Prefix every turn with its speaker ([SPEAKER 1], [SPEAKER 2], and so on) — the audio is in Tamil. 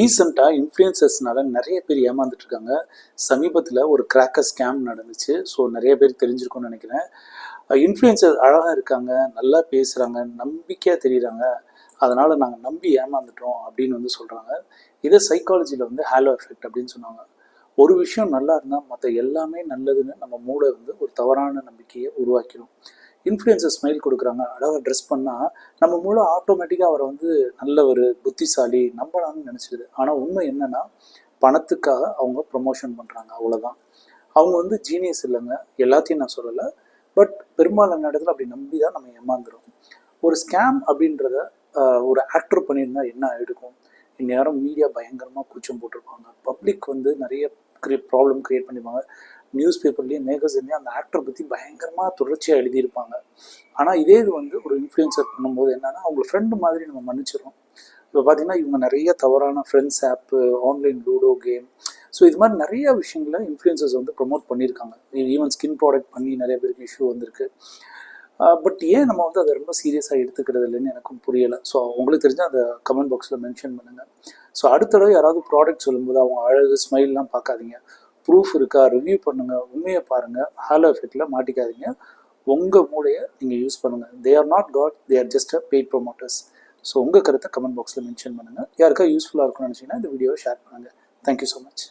[SPEAKER 1] ரீசெண்டாக இன்ஃப்ளூயன்சர்ஸ்னால நிறைய பேர் ஏமாந்துட்டு இருக்காங்க. சமீபத்தில் ஒரு கிராக்கர் ஸ்கேம் நடந்துச்சு. ஸோ நிறைய பேர் தெரிஞ்சிருக்கும்னு நினைக்கிறேன். இன்ஃப்ளூயன்சர் அழகாக இருக்காங்க, நல்லா பேசுகிறாங்க, நம்பிக்கையாக தெரியுறாங்க, அதனால் நாங்கள் நம்பி ஏமாந்துட்டோம் அப்படின்னு வந்து சொல்கிறாங்க. இதை சைக்காலஜியில் வந்து ஹாலோ எஃபெக்ட் அப்படின்னு சொன்னாங்க. ஒரு விஷயம் நல்லா இருந்தால் மற்ற எல்லாமே நல்லதுன்னு நம்ம மூளை வந்து ஒரு தவறான நம்பிக்கையை உருவாக்கிடும். இன்ஃப்ளூயன்சர் ஸ்மைல் கொடுக்குறாங்க, அழகாக ட்ரெஸ் பண்ணால் நம்ம மூளை ஆட்டோமேட்டிக்காக அவரை வந்து நல்லவர், புத்திசாலி, நம்பலாம்னு நினச்சிடுது. ஆனால் உண்மை என்னென்னா, பணத்துக்காக அவங்க ப்ரமோஷன் பண்ணுறாங்க, அவ்வளோதான். அவங்க வந்து ஜீனியஸ் இல்லைங்க, எல்லாத்தையும் நான் சொல்லலை. பட் பெரும்பாலான இடத்துல அப்படி நம்பி தான் நம்ம ஏமாந்துடும். ஒரு ஸ்கேம் அப்படின்றத ஒரு ஆக்டர் பண்ணியிருந்தா என்ன ஆகிருக்கும்? இந்நேரம் மீடியா பயங்கரமாக கூச்சம் போட்டிருப்பாங்க, பப்ளிக் வந்து நிறைய ப்ராப்ளம் க்ரியேட் பண்ணிப்பாங்க, நியூஸ் பேப்பர்லேயும் மேகசின்லேயும் அந்த ஆக்டர் பற்றி பயங்கரமாக தொடர்ச்சியாக எழுதியிருப்பாங்க. ஆனால் இதே இது வந்து ஒரு இன்ஃப்ளூயன்சர் பண்ணும்போது என்னென்னா, அவங்க ஃப்ரெண்டு மாதிரி நம்ம மன்னிச்சிடும். இப்போ பார்த்தீங்கன்னா இவங்க நிறைய தவறான ஃப்ரெண்ட்ஸ் ஆப்பு, ஆன்லைன் லூடோ கேம், ஸோ இது மாதிரி நிறைய விஷயங்களை இன்ஃப்ளூயன்சர்ஸ் வந்து ப்ரொமோட் பண்ணியிருக்காங்க. ஈவன் ஸ்கின் ப்ராடக்ட் பண்ணி நிறைய பேருக்கு இஷ்யூ வந்திருக்கு. பட் ஏன் நம்ம வந்து அதை ரொம்ப சீரியஸாக எடுத்துக்கிறது இல்லைன்னு எனக்கும் புரியலை. ஸோ உங்களுக்கு தெரிஞ்சால் அதை கமெண்ட் பாக்ஸில் மென்ஷன் பண்ணுங்கள். ஸோ அடுத்த தடவை யாராவது ப்ராடக்ட் சொல்லும்போது அவங்க அழகு ஸ்மைல்லாம் பார்க்காதீங்க, ப்ரூஃப் இருக்கா ரிவ்யூ பண்ணுங்கள், உண்மையை பாருங்கள், ஹாலோ எஃபெக்டில் மாட்டிக்காதீங்க. உங்கள் மூளையை நீங்கள் யூஸ் பண்ணுங்கள். They are not God, they are just a paid promoters. So உங்கள் கருத்தை கமெண்ட் பாக்ஸில் மென்ஷன் பண்ணுங்கள். யாருக்கா யூஸ்ஃபுல்லாக இருக்கும்னு நினச்சிங்கன்னா இந்த வீடியோவை ஷேர் பண்ணுங்கள். Thank you so much.